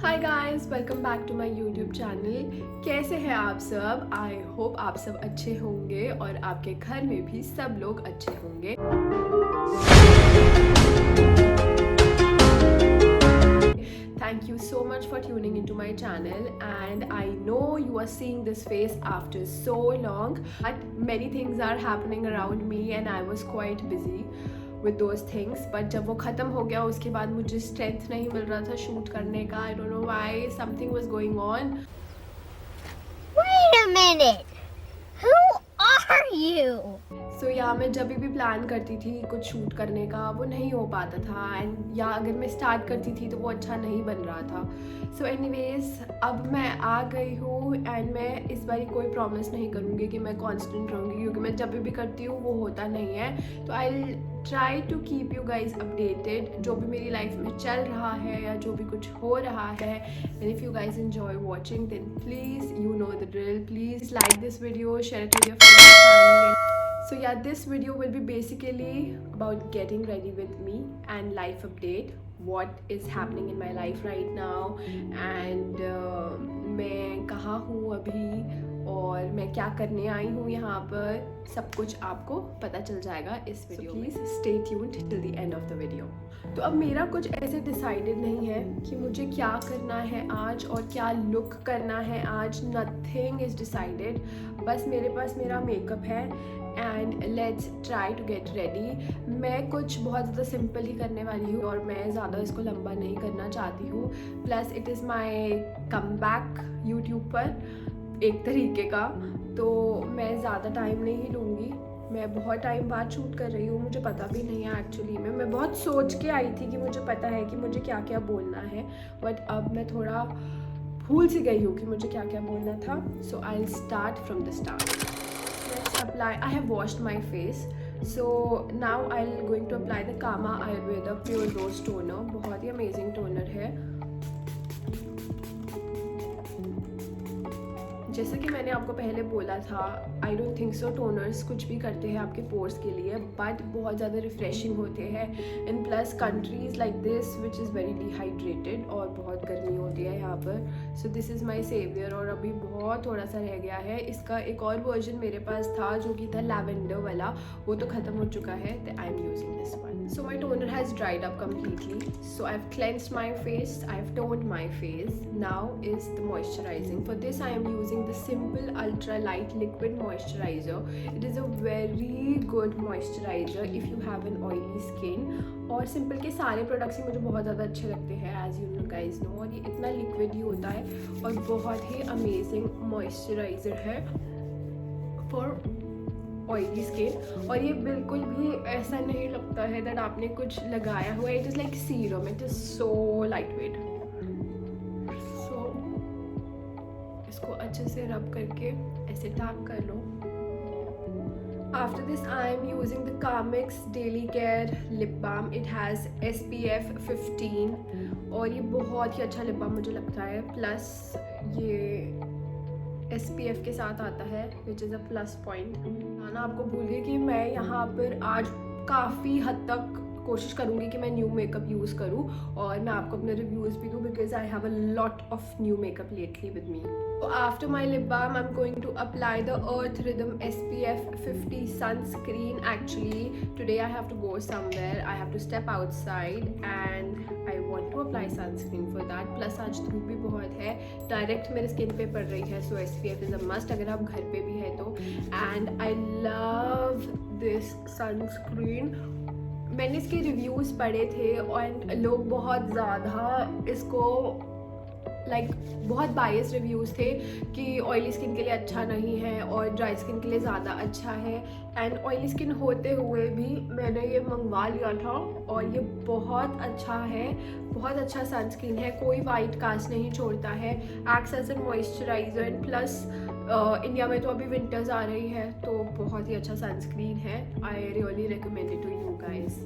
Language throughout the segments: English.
Hi guys, welcome back to my YouTube channel. कैसे हैं आप सब? आई होप आप सब अच्छे होंगे और आपके घर में भी सब लोग अच्छे होंगे। Thank you so much for tuning into my channel, and I know you are seeing this face after so long, but many things are happening around me and I was quite busy with those things. But जब वो ख़त्म हो गया उसके बाद मुझे strength नहीं मिल रहा था शूट करने का. I don't know why, something was going on. Wait a minute. Who are you? सो या मैं जब भी प्लान करती थी कुछ शूट करने का वो नहीं हो पाता था, एंड या अगर मैं स्टार्ट करती थी तो वो अच्छा नहीं बन रहा था. सो एनीवेज अब मैं आ गई हूँ एंड मैं इस बार कोई प्रॉमिस नहीं करूँगी कि मैं कांस्टेंट रहूँगी, क्योंकि मैं जब भी करती हूँ वो होता नहीं है. तो I try to keep you guys updated जो भी मेरी लाइफ में चल रहा है या जो भी कुछ हो रहा है. And if you guys enjoy watching, then please, you know the drill, please like this video, share it with your friends and family. So yeah, this video will be basically about getting ready with me and life update, what is happening in my life right now, and मैं कहाँ हूँ अभी और मैं क्या करने आई हूँ यहाँ पर, सब कुछ आपको पता चल जाएगा इस वीडियो में. Please stay tuned till the end of the video. तो अब मेरा कुछ ऐसे डिसाइडेड नहीं है कि मुझे क्या करना है आज और क्या लुक करना है आज. Nothing is decided. बस मेरे पास मेरा मेकअप है and let's try to get ready. मैं कुछ बहुत ज़्यादा सिंपल ही करने वाली हूँ और मैं ज़्यादा इसको लंबा नहीं करना चाहती हूँ. Plus it is my come back YouTube पर एक तरीके का, तो मैं ज़्यादा टाइम नहीं लूँगी. मैं बहुत टाइम बाद शूट कर रही हूँ, मुझे पता भी नहीं है एक्चुअली में. मैं बहुत सोच के आई थी कि मुझे पता है कि मुझे क्या क्या बोलना है, बट अब मैं थोड़ा भूल सी गई हूँ कि मुझे क्या क्या बोलना था. So I will start from the start. Apply. I have washed my face, so now I'm going to apply the Kama Ayurveda Pure Rose Toner. बहुत ही amazing toner है. जैसा कि मैंने आपको पहले बोला था, I don't think so toners कुछ भी करते हैं आपके पोर्स के लिए, बट बहुत ज़्यादा रिफ्रेशिंग होते हैं. In plus countries like this which is very dehydrated और बहुत गर्मी होती है यहाँ पर. So this is my saviour. और अभी बहुत थोड़ा सा रह गया है. इसका एक और वर्जन मेरे पास था जो कि था लैवेंडर वाला, वो तो ख़त्म हो चुका है. तो आई am using this one. So my toner has dried up completely. So I've cleansed my face, I've toned my face. Now is the moisturizing. For this I am using the Simple Ultra Light Liquid Moisturizer. It is a very good moisturizer if you have an oily skin. और Simple के सारे products ही मुझे बहुत ज़्यादा अच्छे लगते हैं, as you guys know. और ये इतना लिक्विड ही होता है और बहुत ही अमेजिंग मॉइस्चराइज़र है फॉर ऑयली स्किन. और ये बिल्कुल भी ऐसा नहीं लगता है दैट आपने कुछ लगाया हुआ है. It is like serum. It is so light weight. So इसको अच्छे से रब करके ऐसे टैप कर लो. After this I am using the Carmex daily care lip balm. It has SPF 15 और ये बहुत ही अच्छा लिप बाम मुझे लगता है. प्लस ये SPF के साथ आता है which is a plus point. ना आपको भूल गई कि मैं यहाँ पर आज काफ़ी हद तक कोशिश करूँगी कि मैं न्यू मेकअप यूज़ करूँ और मैं आपको अपने रिव्यूज़ भी दूँ, because I have a lot of new makeup lately with me. So after my lip balm, I'm going to apply the Earth Rhythm SPF 50 sunscreen. Actually, today I have to go somewhere. I have to step outside and I want to apply sunscreen for that. Plus आज धूप भी बहुत है, direct मेरे skin पे पड़ रही है. So SPF is a must अगर आप घर पे भी है तो. And I love this sunscreen. मैंने इसके रिव्यूज़ पढ़े थे और लोग बहुत ज़्यादा इसको बहुत बायस रिव्यूज़ थे कि ऑयली स्किन के लिए अच्छा नहीं है और ड्राई स्किन के लिए ज़्यादा अच्छा है. एंड ऑयली स्किन होते हुए भी मैंने ये मंगवा लिया था और ये बहुत अच्छा है. बहुत अच्छा सनस्क्रीन है, कोई वाइट कास्ट नहीं छोड़ता है. Acts as a moisturiser. And plus India में तो अभी विंटर्स आ रही है तो बहुत ही अच्छा सनस्क्रीन है. I really recommend it to you guys.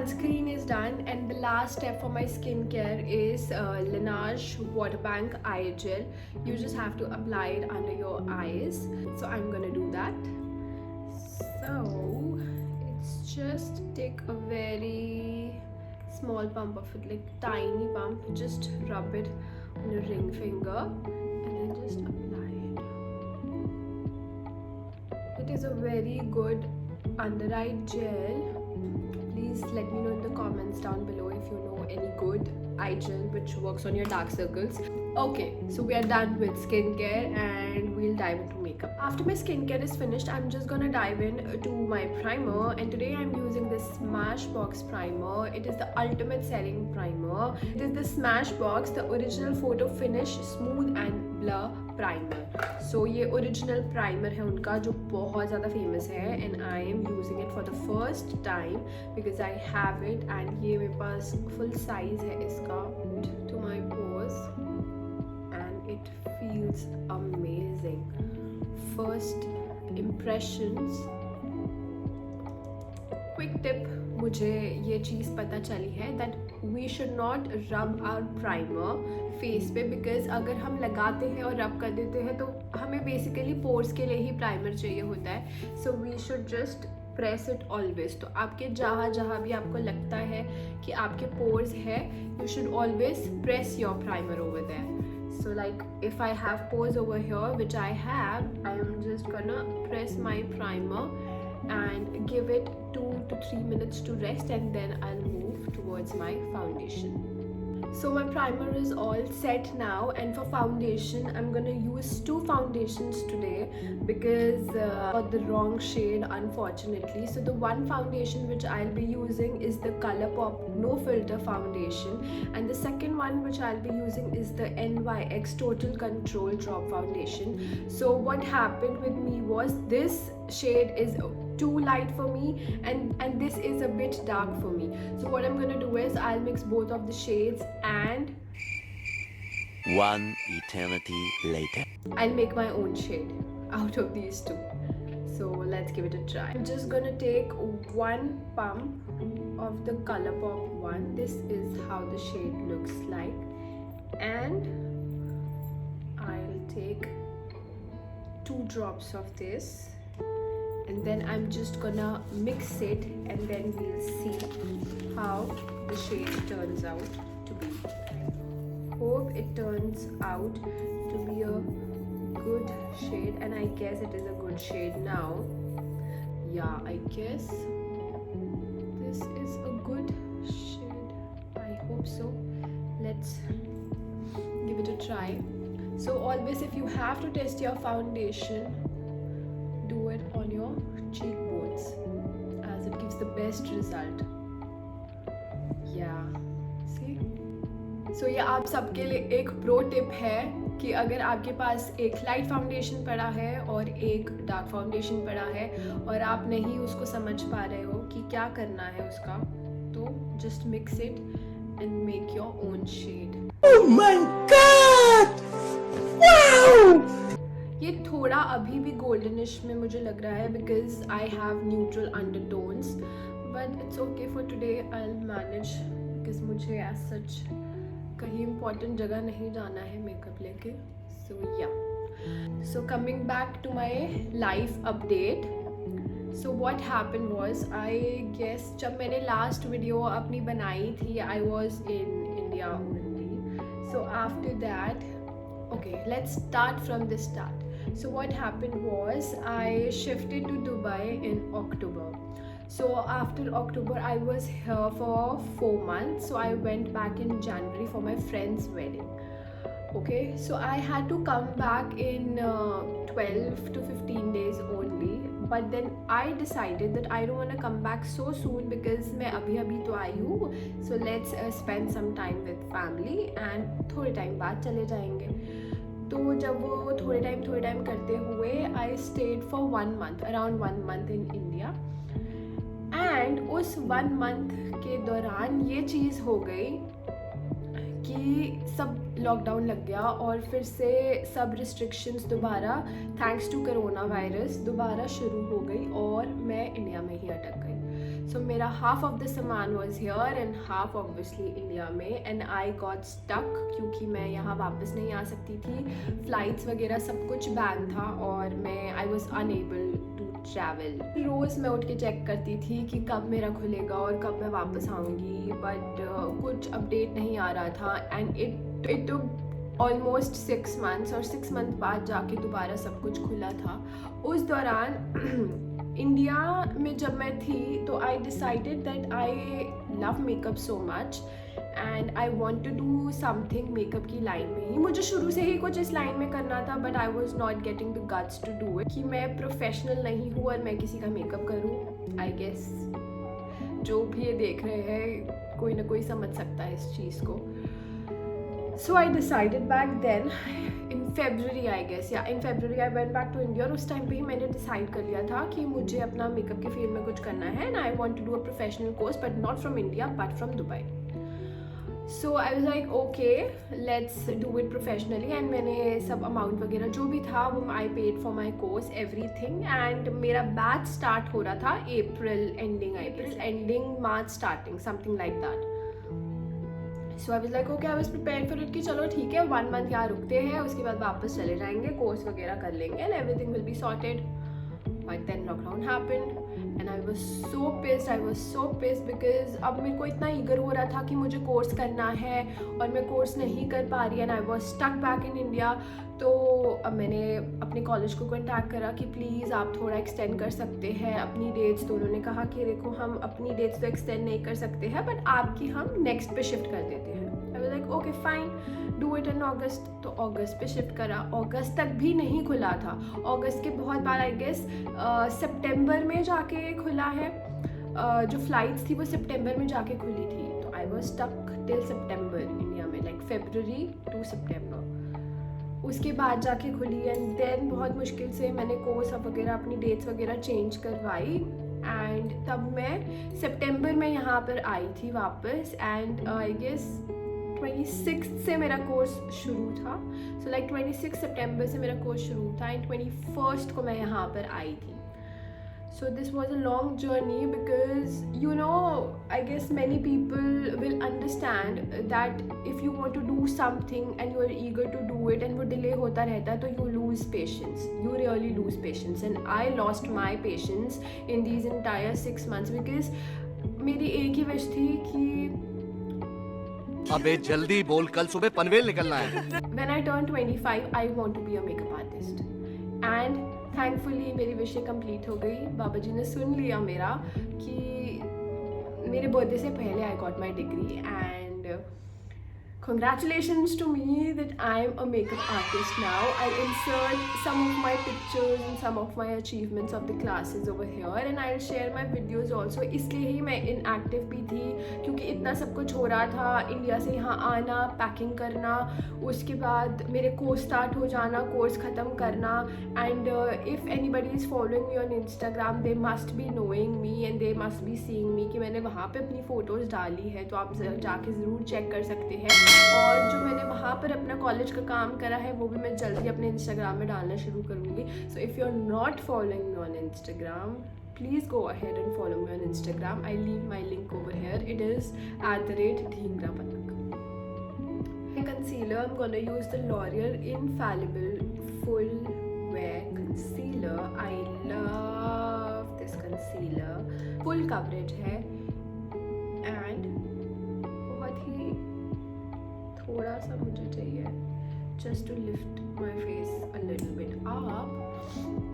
Sunscreen is done, and the last step for my skincare is Laneige Water Bank Eye Gel. You just have to apply it under your eyes. So I'm gonna do that. So it's just take a very small pump of it, like tiny pump. Just rub it on your ring finger and then just apply it. It is a very good under eye gel. Please let me know in the comments down below if you know any good eye gel which works on your dark circles. Okay, so we are done with skincare and we'll dive into makeup. After my skincare is finished, I'm just gonna dive in to my primer, and today I'm using this Smashbox primer. It is the ultimate setting primer. It is the Smashbox, the original photo finish smooth and blur primer. So ये original primer है उनका जो बहुत ज़्यादा famous है, and I am using it for the first time because I have it, and ये मेरे पास full size है इसका to my pores. It feels amazing. First impressions. Quick tip, मुझे ये चीज़ पता चली है that we should not rub our primer face पे, because अगर हम लगाते हैं और रब कर देते हैं तो हमें basically pores के लिए ही primer चाहिए होता है. So we should just press it always. तो आपके जहाँ भी आपको लगता है कि आपके pores है, you should always press your primer over there. So like if I have pores over here, which I have, I am just gonna press my primer and give it 2 to 3 minutes to rest, and then I'll move towards my foundation. So my primer is all set now, and for foundation I'm gonna use 2 foundations today because I got the wrong shade unfortunately. So the one foundation which I'll be using is the ColourPop No Filter foundation, and the second one which I'll be using is the NYX Total Control Drop foundation. So what happened with me was this shade is too light for me, and this is a bit dark for me. So what I'm gonna do is I'll mix both of the shades and one eternity later. I'll make my own shade out of these two. So let's give it a try. I'm just gonna take one pump of the ColourPop one. This is how the shade looks like, and I'll take 2 drops of this, and then I'm just gonna mix it, and then we'll see how the shade turns out to be. Hope it turns out to be a good shade, and I guess it is a good shade now. Yeah, I guess this is a good shade. I hope so. Let's give it a try. So always, if you have to test your foundation, do it on your cheekbones as it gives the best result. Yeah, see? So ये आप सबके लिए एक pro tip है कि अगर आपके पास एक लाइट फाउंडेशन पड़ा है और एक डार्क फाउंडेशन पड़ा है और आप नहीं उसको समझ पा रहे हो कि क्या करना है उसका, तो just mix it and make your own shade. Oh my God! Wow! ये थोड़ा अभी भी गोल्डनिश में मुझे लग रहा है because I have neutral undertones, but it's okay for today. I will manage because मुझे एज सच कहीं इम्पॉर्टेंट जगह नहीं जाना है मेकअप लेके. So ya, so coming back to my life update. So what happen was, I guess जब मैंने last video अपनी बनाई थी I was in India only. So after that, okay, let's start from the start. So what happened was I shifted to Dubai in October. So after October I was here for 4 months. So I went back in January for my friend's wedding. Okay, so I had to come back in 12 to 15 days only, but then I decided that I don't want to come back so soon because मैं अभी तो आई हूँ. So let's spend some time with family and थोड़े time बाद चले जाएंगे. तो जब वो थोड़े टाइम करते हुए I stayed for 1 month, around 1 month in India. And उस 1 month के दौरान ये चीज़ हो गई कि सब लॉकडाउन लग गया और फिर से सब रिस्ट्रिक्शंस दोबारा थैंक्स टू कोरोना वायरस दोबारा शुरू हो गई और मैं इंडिया में ही अटक गई. सो मेरा हाफ ऑफ द सामान was here and half obviously India में, एंड आई गॉट स्टक क्योंकि मैं यहाँ वापस नहीं आ सकती थी. फ़्लाइट्स वगैरह सब कुछ बैन था और मैं I was unable to travel. रोज़ मैं उठ के चेक करती थी कि कब मेरा खुलेगा और कब मैं वापस आऊँगी, बट कुछ अपडेट नहीं आ रहा था. And it took almost 6 months और 6 month बाद जाके दोबारा सब कुछ खुला था. उस दौरान इंडिया में जब मैं थी तो I decided that I love makeup so much and I want to do something makeup की लाइन में ही. मुझे शुरू से ही कुछ इस लाइन में करना था, but I was not getting the guts to do it कि मैं प्रोफेशनल नहीं हूँ और मैं किसी का मेकअप करूँ. आई गेस जो भी ये देख रहे हैं कोई ना कोई समझ सकता है इस चीज़ को. So I decided back then in February I guess, yeah, in February I went back to India और उस टाइम पे ही मैंने डिसाइड कर लिया था कि मुझे अपना मेकअप के फील्ड में कुछ करना है, and I want to do a professional course but not from India but from Dubai. So I was like okay, let's do it professionally, and मैंने सब अमाउंट वगैरह जो भी था वो I paid for my course everything, and मेरा batch start हो रहा था April ending March starting, something like that. So I was like okay, I was prepared for it कि चलो ठीक है 1 month यहाँ रुकते हैं, उसके बाद वापस चले जाएंगे, कोर्स वगैरह कर लेंगे and everything will be sorted. But then lockdown happened and I was so pissed because अब मेरे को इतना ईगर हो रहा था कि मुझे कोर्स करना है और मैं कोर्स नहीं कर पा रही and I was stuck back in India. तो अब मैंने अपने कॉलेज को कॉन्टैक्ट करा कि प्लीज़ आप थोड़ा एक्सटेंड कर सकते हैं अपनी डेट्स. तो उन्होंने कहा कि देखो हम अपनी डेट्स तो एक्सटेंड नहीं कर सकते हैं बट आपकी हम नेक्स्ट पे शिफ्ट कर देते हैं. I was like okay fine, do it in August. तो अगस्त पे शिफ्ट करा. अगस्त तक भी नहीं खुला था. अगस्त के बहुत बार आई गेस सितंबर में जाके खुला है. जो फ्लाइट्स थी वो सितंबर में जाके खुली थी. तो I was stuck till September India में, लाइक February to September. उसके बाद जाके खुली एंड देन बहुत मुश्किल से मैंने कोर्स वगैरह अपनी डेट्स वगैरह चेंज करवाई एंड तब मैं सितंबर में यहाँ पर आई थी वापस. एंड आई गेस 26 से मेरा कोर्स शुरू था. सो लाइक 26 सितंबर से मेरा कोर्स शुरू था एंड 21st को मैं यहाँ पर आई थी. So this was a long journey because you know I guess many people will understand that if you want to do something and you are eager to do it and वो delay होता रहता है तो you lose patience, you really lose patience, and I lost my patience in these entire 6 months because मेरी एक ही wish थी कि अबे जल्दी बोल, कल सुबह पनवेल निकलना है. When I turn 25 I want to be a makeup artist and thankfully मेरी विशें कंप्लीट हो गई. बाबा जी ने सुन लिया मेरा कि मेरे बर्थडे से पहले I got my degree and congratulations to me that I am a makeup artist now. I'll insert some of my pictures and some of my achievements of the classes over here and I'll share my videos also. इसलिए ही मैं inactive भी थी क्योंकि इतना सब कुछ हो रहा था. इंडिया से यहाँ आना, पैकिंग करना, उसके बाद मेरे कोर्स स्टार्ट हो जाना, कोर्स ख़त्म करना. And if anybody is following me on Instagram they must be knowing me and they must be seeing मी कि मैंने वहाँ पे अपनी फ़ोटोज़ डाली है. तो आप जाके ज़रूर चेक कर सकते हैं. और जो मैंने वहाँ पर अपना कॉलेज का काम करा है वो भी मैं जल्दी अपने इंस्टाग्राम में डालना शुरू करूँगी. So if you are not following me on Instagram, please go ahead and follow me on Instagram. I leave my link over here. It is @dhingrapatak. Concealer, I'm gonna use the L'Oreal Infallible Full Wear Concealer. I love this concealer. Full coverage है and बहुत ही थोड़ा सा मुझे चाहिए just to lift my face a little bit up,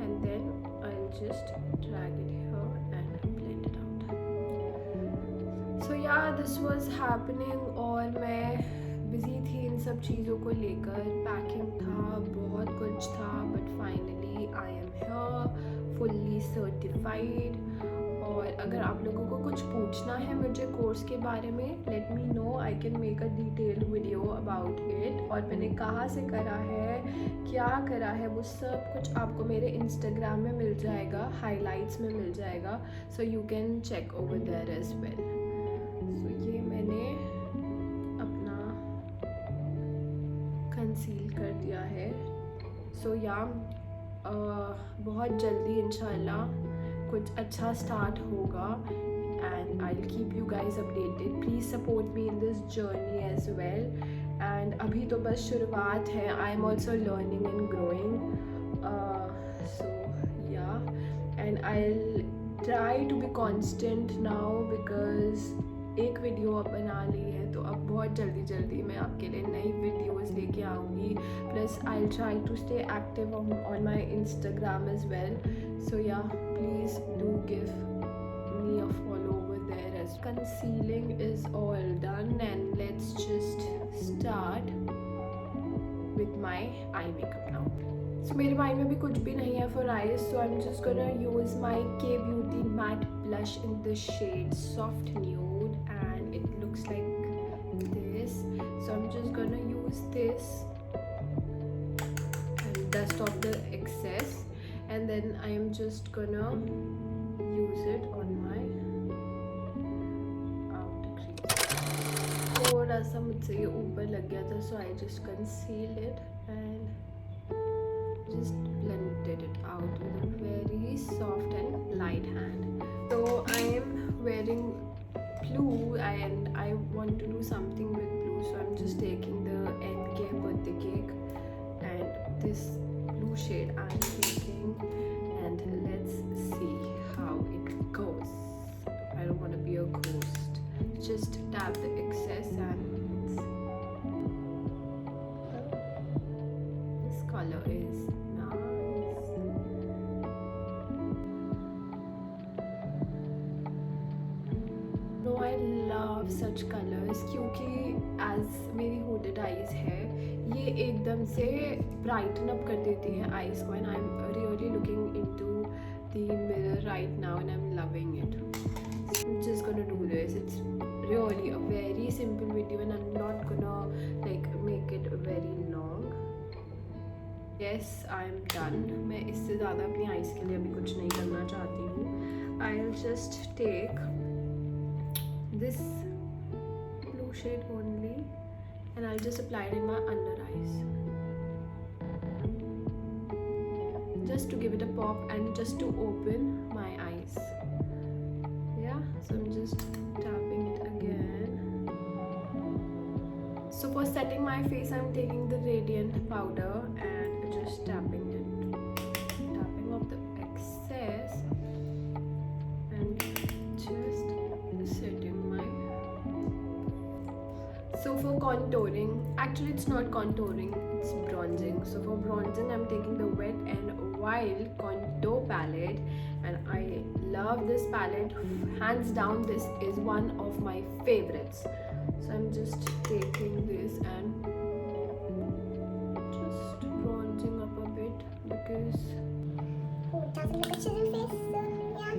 and then I'll just drag it here and blend it out. So yeah, this was happening और मैं busy थी इन सब चीज़ों को लेकर. पैकिंग था, बहुत कुछ था, but finally I am here, fully certified. और अगर आप लोगों को कुछ पूछना है मुझे कोर्स के बारे में, let me know, I can make a detailed video about it. और मैंने कहाँ से करा है, क्या करा है, वो सब कुछ आपको मेरे इंस्टाग्राम में मिल जाएगा, हाइलाइट्स में मिल जाएगा. So you can check over there as well. सो ये मैंने अपना कंसील कर दिया है. सो या बहुत जल्दी इंशाल्लाह कुछ अच्छा स्टार्ट होगा and I'll keep you guys updated. Please support me in this journey as well. And अभी तो बस शुरुआत है. I am also learning and growing. So yeah, and I'll try to be constant now because एक video अब बना ली है तो अब बहुत जल्दी मैं आपके लिए नई वीडियोस लेके आऊँगी. Plus I will try to stay active on my Instagram as well. So yeah please do give me a follow over there. As concealing is all done, and let's just start with my eye makeup now. So मेरे mind में भी कुछ भी नहीं है for eyes, so I'm just gonna use my K Beauty matte blush in the shade soft nude, and it looks like this. So I'm just gonna use this and dust off the excess, and then I am just gonna use it on my outer crease. थोड़ा सा मुझसे ये ऊपर लग गया था, so I just concealed it and just blended it out with a very soft and light hand. So I am wearing blue and I want to do something with blue, so I'm just taking the NK birthday cake and this blue shade I'm taking, and let's see how it goes. I don't want to be a ghost. Just tap the excess and this color is nice. No, I love such colors क्योंकि as मेरी hooded eyes है, ये एकदम से brighten up कर देती है eyes को, and I'm really looking into the mirror right now and I'm loving it. I'm just gonna do this. It's really a very simple video and I'm not gonna like make it very long. Yes, I'm done. मैं इससे ज़्यादा अपनी eyes के लिए अभी कुछ नहीं करना चाहती हूँ. I'll just take this blue shade only and I'll just apply it in my under eyes, just to give it a pop and just to open my eyes. Yeah, so I'm just tapping it again. So for setting my face, I'm taking the Radiant powder and just tapping off the excess and just setting my. So for contouring, actually it's not contouring, it's bronzing. So for bronzing, I'm taking the Wet n Wild contour palette, and I love this palette. Hands down, this is one of my favorites. So I'm just taking this and just bronzing up a bit because Oh, doesn't look at your face, so yeah,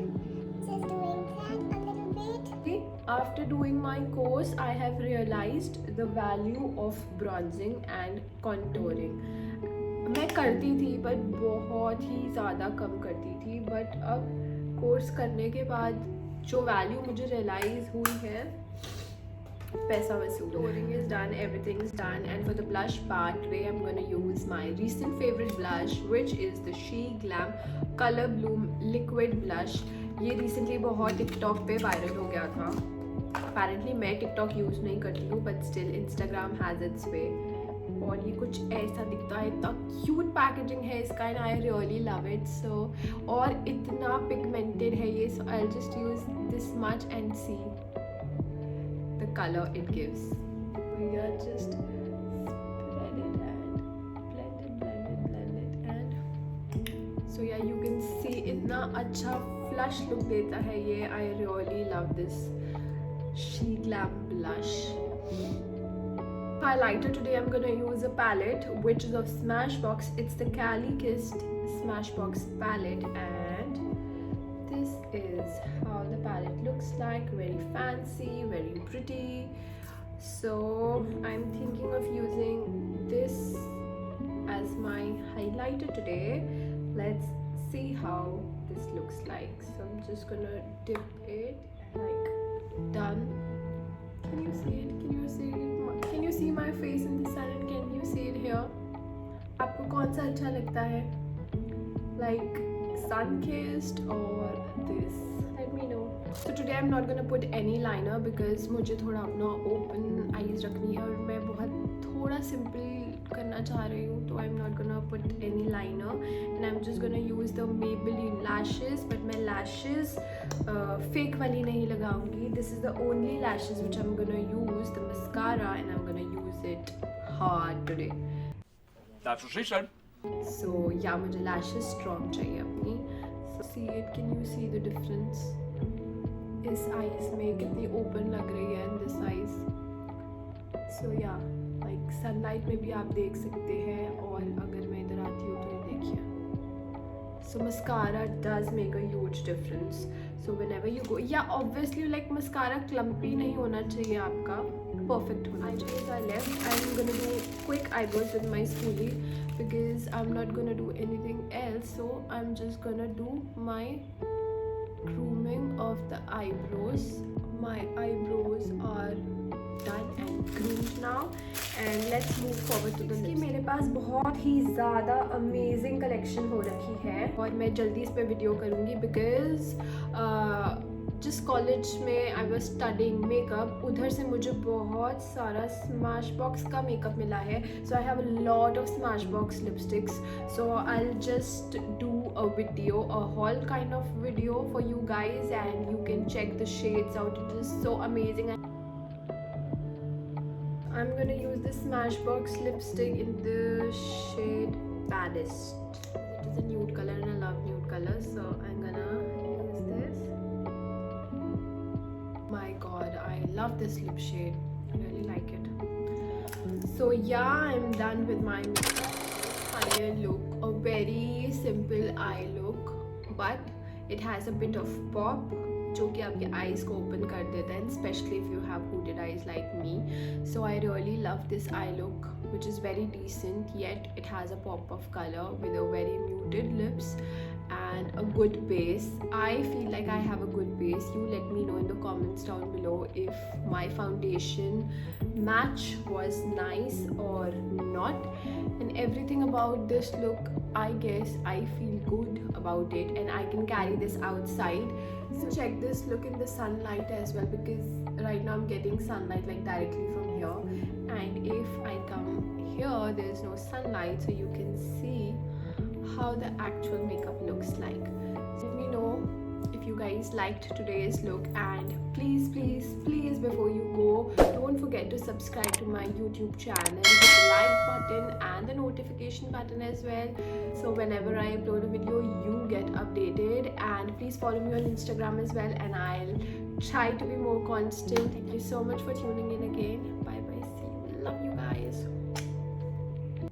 just doing that a little bit. after doing my course, I have realized the value of bronzing and contouring. मैं करती थी but बहुत ही ज़्यादा कम करती थी, but अब course करने के बाद जो वैल्यू मुझे रियलाइज़ हुई है, पैसा वसूल. Contouring is done, everything is done, and for the blush part today I'm going to use my recent favorite blush, which is the She Glam Color Bloom Liquid Blush. ये recently बहुत TikTok पे viral हो गया था. Apparently मैं TikTok use नहीं करती हूँ, but still Instagram has its way. और ये कुछ ऐसा दिखता है, इतना क्यूट पैकेजिंग है इसका, and I really love it. So और इतना पिगमेंटेड है ये, so I just use this much and see the colour it gives. We are just spread it and blend it and so yeah, you can see इतना अच्छा flush look देता है ये. आई really love this She Glam blush. Highlighter today I'm gonna use a palette which is of Smashbox. It's the Cali Kissed Smashbox palette, and this is how the palette looks like. Very fancy, very pretty. So I'm thinking of using this as my highlighter today. Let's see how this looks like. So I'm just gonna dip it like done. Can you see it? Can you see my face in the sun, and can you see it here? आपको कौन सा अच्छा लगता है? Like sun kissed or this? Let me know. So today I'm not gonna put any liner because मुझे थोड़ा अपना open eyes रखनी है और मैं बहुत थोड़ा simple करना चाह रही हूँ, तो I'm not gonna put any liner and I'm just gonna use the Maybelline lashes, but मैं lashes fake वाली नहीं लगाऊंगी. This is the only lashes which I'm gonna use, the mascara, and I'm gonna use it hard today. That's what she said. So yeah, मुझे lashes strong चाहिए अपनी. So see it, can you see the difference? इस eyes में कितनी open लग रही है in this eyes. So yeah, like sunlight में भी आप देख सकते हैं, और अगर मैं इधर आती हूँ तो ये देखिए. So mascara does make a huge difference. So whenever you go, yeah, obviously like mascara clumpy नहीं होना चाहिए आपका, perfect होना चाहिए. Eyebrows are left. I'm gonna do quick eyebrows with my spoolie because I'm not gonna do anything else. So I'm just gonna do my grooming of the eyebrows. My eyebrows are done and groomed now, and let's move forward to the lips. मेरे पास बहुत ही ज़्यादा amazing collection हो रखी है और मैं जल्दी इस पे वीडियो करूँगी बिकॉज जिस कॉलेज में आई वाज स्टडिंग मेकअप, उधर से मुझे बहुत सारा स्मैश बॉक्स का मेकअप मिला है. So I have a lot of Smashbox lipsticks. So I will just do a video, a haul kind of video for you guys, and you can check the shades out. It is so amazing. I'm gonna use this Smashbox lipstick in the shade Baddest. It is a nude color and I love nude colors, so I'm gonna use this. My god, I love this lip shade. I really like it. So yeah, I'm done with my makeup. Final look, a very simple eye look, but it has a bit of pop जो कि आपके eyes को open कर देता है, especially if you have hooded eyes like me. So I really love this eye look, which is very decent, yet it has a pop of color with a very muted lips and a good base. I feel like I have a good base. You let me know in the comments down below if my foundation match was nice or not. And everything about this look, I guess I feel good about it and I can carry this outside. So check this look in the sunlight as well, because right now I'm getting sunlight like directly from here, and if I come here there's no sunlight, so you can see how the actual makeup looks like. Let me know if you guys liked today's look, and please before you go, don't forget to subscribe to my YouTube channel, hit the like button and the notification button as well, so whenever I upload a video you get updated. And please follow me on Instagram as well, and I'll try to be more constant. Thank you so much for tuning in again. Bye bye, see you, love you guys.